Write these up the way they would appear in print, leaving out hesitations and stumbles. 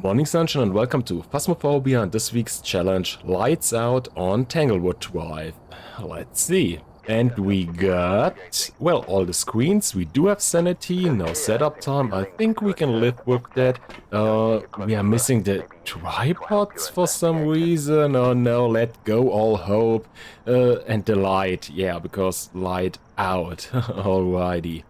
Morning sunshine and welcome to Phasmophobia and this week's challenge Lights Out on Tanglewood Drive. Let's see. And we got, well, all the screens. We do have sanity, no setup time. I think we can live with that. We are missing the tripods for some reason. Oh no, let go all hope. And the light, yeah, because light out. Alrighty.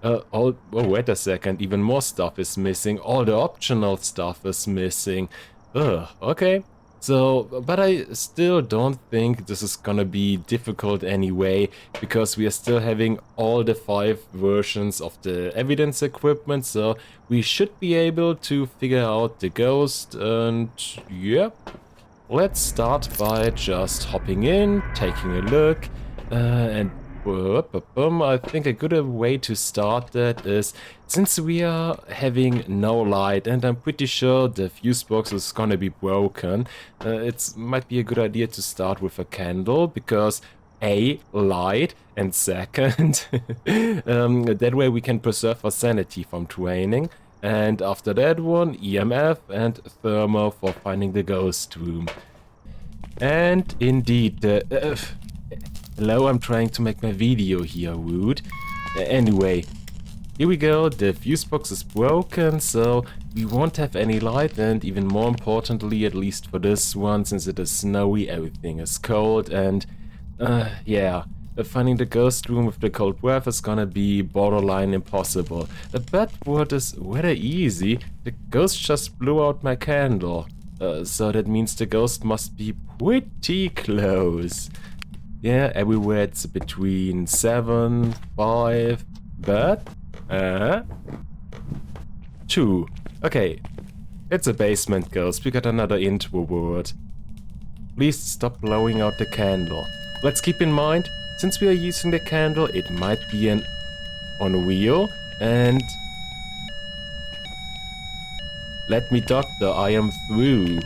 Oh, wait a second, even more stuff is missing. All the optional stuff is missing. Okay. So, but I still don't think this is gonna be difficult anyway, because we are still having all the 5 versions of the evidence equipment, so we should be able to figure out the ghost, and yeah. Let's start by just hopping in, taking a look, and I think a good way to start that is, since we are having no light and I'm pretty sure the fuse box is gonna be broken, it might be a good idea to start with a candle, because A, light, and second, that way we can preserve our sanity from draining, and after that one, EMF and thermal for finding the ghost room. And indeed, hello, I'm trying to make my video here, rude. Anyway, here we go, the fuse box is broken, so we won't have any light, and even more importantly, at least for this one, since it is snowy, everything is cold, and yeah, finding the ghost room with the cold breath is gonna be borderline impossible. But what is rather easy, the ghost just blew out my candle, so that means the ghost must be pretty close. Yeah, everywhere it's between 7, 5, but 2. Okay, it's a basement ghost. We got another introvert. Please stop blowing out the candle. Let's keep in mind, since we are using the candle, it might be an on wheel, and let me doctor, I am through.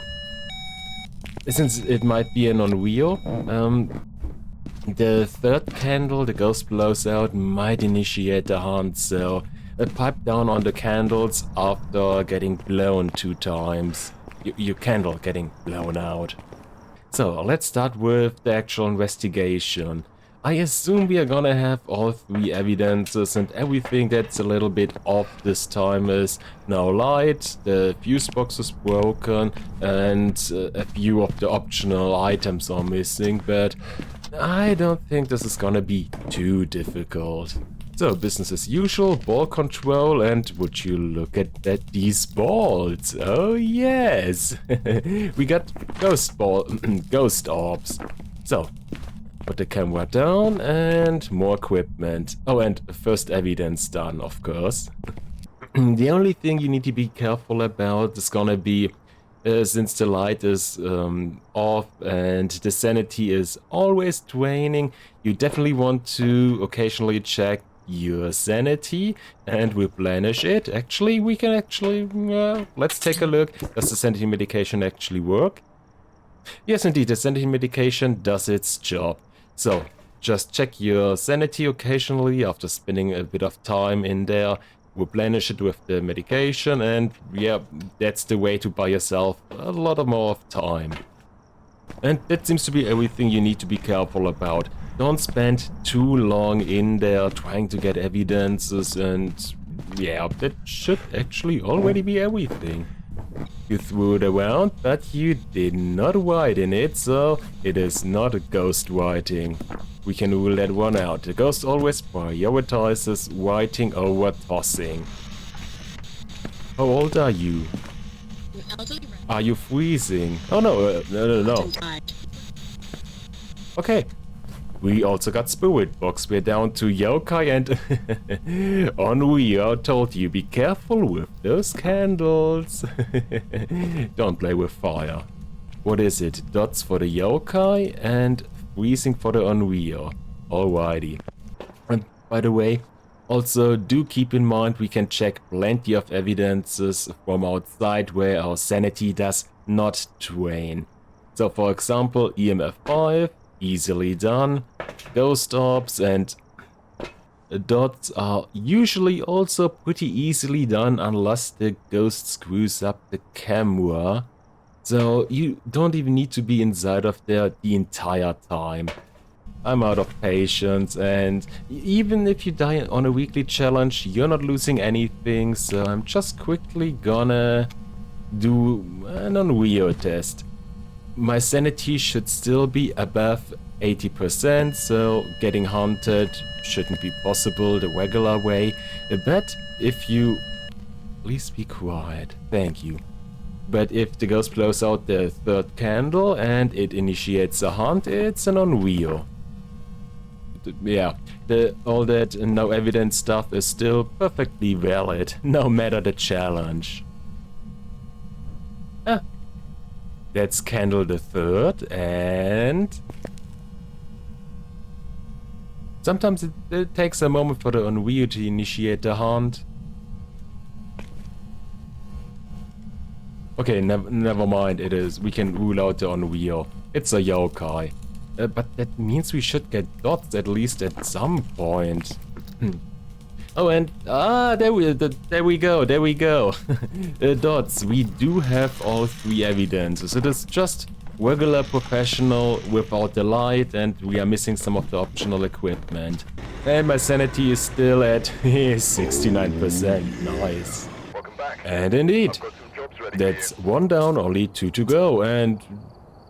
Since it might be an on wheel, the third candle the ghost blows out might initiate the hunt, so pipe down on the candles after getting blown 2 times. Your candle getting blown out. So let's start with the actual investigation. I assume we are gonna have all 3 evidences, and everything that's a little bit off this time is no light, the fuse box is broken, and a few of the optional items are missing, but I don't think this is gonna be too difficult. So, business as usual, ball control, and would you look at that, these balls? Oh yes! We got ghost orbs. So, put the camera down and more equipment. Oh, and first evidence done, of course. The only thing you need to be careful about is gonna be, since the light is off and the sanity is always draining, you definitely want to occasionally check your sanity and replenish it. Actually, we can let's take a look. Does the sanity medication actually work? Yes, indeed, the sanity medication does its job. So, just check your sanity occasionally after spending a bit of time in there. Replenish it with the medication, and yeah, that's the way to buy yourself a lot more of time. And that seems to be everything you need to be careful about. Don't spend too long in there trying to get evidences, and yeah, that should actually already be everything. You threw it around, but you did not write in it, so it is not a ghost writing. We can rule that one out. The ghost always prioritizes writing over tossing. How old are you? Are you freezing? Oh no, no. Okay. We also got Spirit Box. We're down to Yokai and Ennui. I told you, be careful with those candles. Don't play with fire. What is it? Dots for the Yokai and freezing for the Ennui. Alrighty. And by the way, also do keep in mind we can check plenty of evidences from outside where our sanity does not drain. So for example, EMF 5. Easily done. Ghost orbs, and dots are usually also pretty easily done unless the ghost screws up the camera. So you don't even need to be inside of there the entire time. I'm out of patience, and even if you die on a weekly challenge, you're not losing anything, so I'm just quickly gonna do an unreal test. My sanity should still be above 80%, so getting haunted shouldn't be possible the regular way, but if you... Please be quiet, thank you. But if the ghost blows out the third candle and it initiates a hunt, it's an unreal. Yeah, all that no evidence stuff is still perfectly valid, no matter the challenge. Ah, that's candle the third, and sometimes it takes a moment for the unreal to initiate the hunt. Okay, never mind, it is. We can rule out the unreal. It's a yokai. But that means we should get dots at least at some point. Oh, and there we go. Dots. We do have all three evidences. It is just regular professional without the light, and we are missing some of the optional equipment. And my sanity is still at 69%. Nice. Welcome back. And indeed, I've got some jobs ready that's for one down, only two to go, and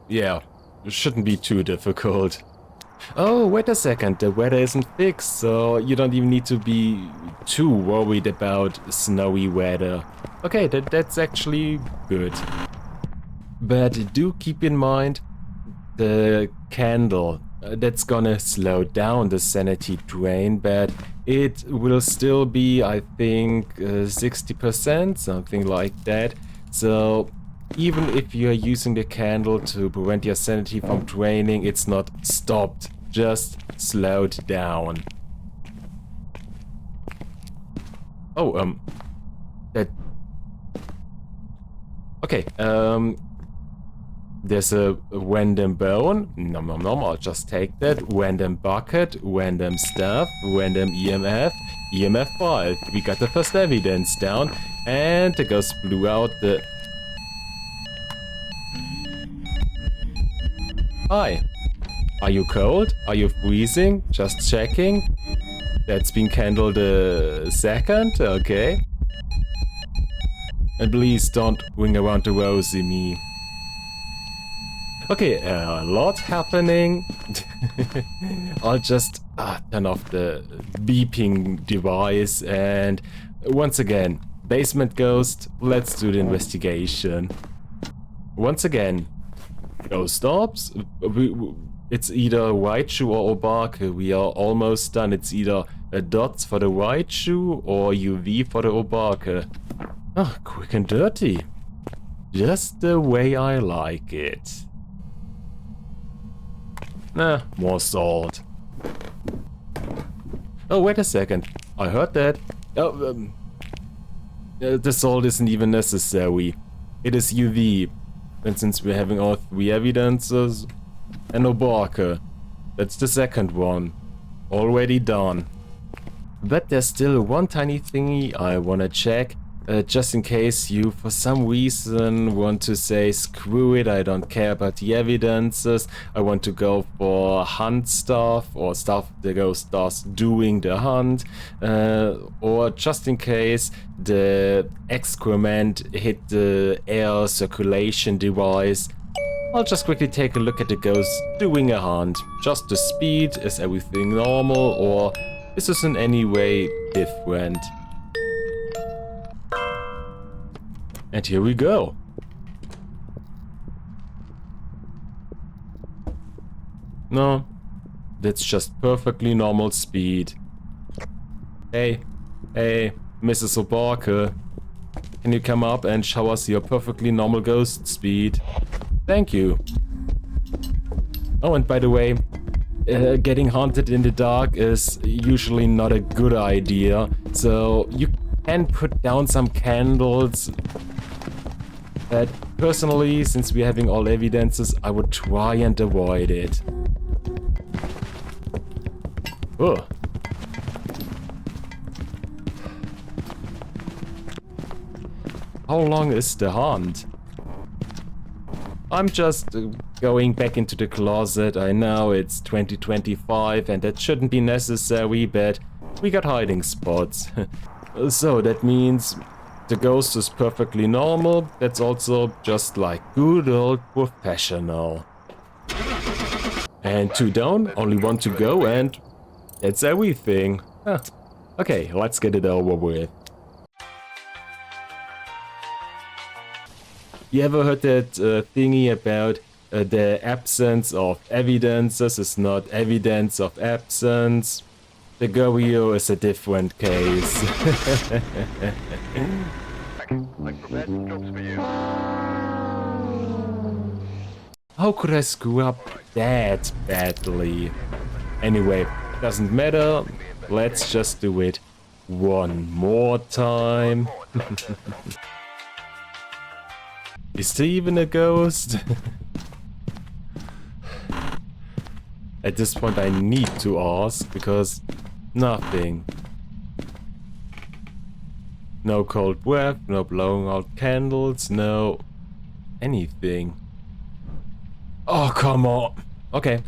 yeah. It shouldn't be too difficult. Oh, wait a second, the weather isn't fixed, so you don't even need to be too worried about snowy weather. Okay, that's actually good. But do keep in mind the candle. That's gonna slow down the sanity drain, but it will still be, I think, 60%, something like that. So even if you are using the candle to prevent your sanity from draining, it's not stopped, just slowed down. Oh, that... Okay, there's a random bone, nom nom nom, I'll just take that, random bucket, random stuff, random EMF, EMF 5, we got the first evidence down, and the ghost blew out the... Hi. Are you cold? Are you freezing? Just checking. That's been candled a second, okay. And please don't ring around the rosy me. Okay, a lot happening. I'll just turn off the beeping device, and once again, basement ghost, let's do the investigation. Once again, ghost stops. It's either white shoe or Obake. We are almost done. It's either a dots for the white shoe or UV for the Obake. Ah, quick and dirty. Just the way I like it. Nah, more salt. Oh, wait a second. I heard that. Oh, the salt isn't even necessary. It is UV. And since we're having all three evidences, and Obake, that's the second one, already done. But there's still one tiny thingy I wanna check, just in case you for some reason want to say screw it, I don't care about the evidences, I want to go for hunt stuff or stuff the ghost does doing the hunt, or just in case the excrement hit the air circulation device, I'll just quickly take a look at the ghost doing a hunt. Just the speed, is everything normal, or is this in any way different? And here we go. No, that's just perfectly normal speed. Hey, Mrs. Obake, can you come up and show us your perfectly normal ghost speed? Thank you. Oh, and by the way, getting haunted in the dark is usually not a good idea, so you can put down some candles. But personally, since we're having all evidences, I would try and avoid it. Oh. How long is the hunt? I'm just going back into the closet. I know it's 2025 and that shouldn't be necessary, but we got hiding spots. So that means the ghost is perfectly normal. That's also just like good old professional. And 2 down, only 1 to go, and that's everything. Huh. Okay, let's get it over with. You ever heard that thingy about the absence of evidences is not evidence of absence? The Gorio is a different case. How could I screw up that badly? Anyway, doesn't matter. Let's just do it one more time. Is there even a ghost? At this point I need to ask, because nothing. No cold breath, no blowing out candles, no anything. Oh, come on. Okay.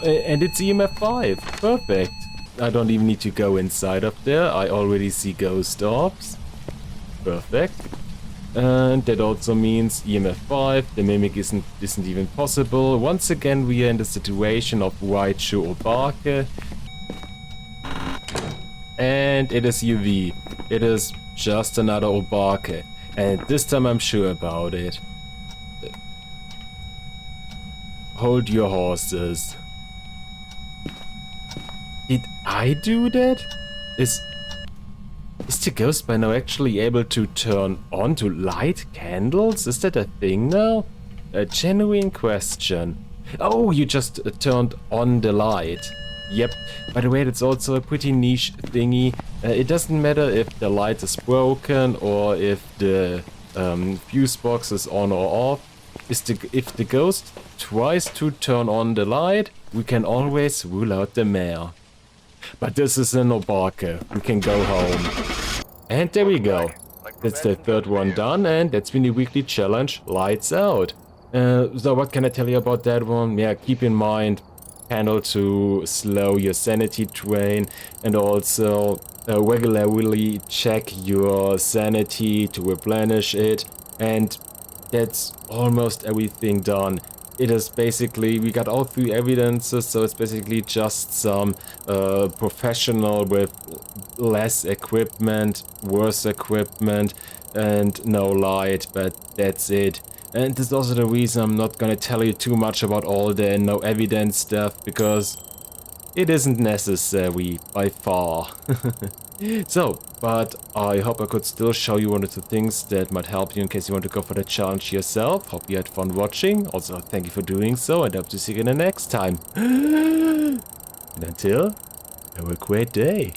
And it's EMF 5. Perfect. I don't even need to go inside of there. I already see ghost orbs. Perfect. And that also means EMF 5, the mimic isn't even possible. Once again we are in the situation of Raichu or Barke. And it is UV. It is just another Obake. And this time I'm sure about it. Hold your horses. Did I do that? Is the ghost by now actually able to turn on to light candles? Is that a thing now? A genuine question. Oh, you just turned on the light. Yep. By the way, that's also a pretty niche thingy. It doesn't matter if the light is broken or if the fuse box is on or off. If the ghost tries to turn on the light, we can always rule out the mayor. But this is an Obake. We can go home. And there we go. That's the 3rd one done, and that's been the weekly challenge, Lights Out. So what can I tell you about that one? Yeah, keep in mind, candle to slow your sanity drain, and also regularly check your sanity to replenish it, and that's almost everything done. It is basically, we got all 3 evidences, so it's basically just some professional with less equipment, worse equipment, and no light, but that's it. And this is also the reason I'm not gonna tell you too much about all the no evidence stuff, because it isn't necessary by far. So, but I hope I could still show you one or two things that might help you in case you want to go for the challenge yourself. Hope you had fun watching. Also, thank you for doing so, and hope to see you again next time. And until, have a great day.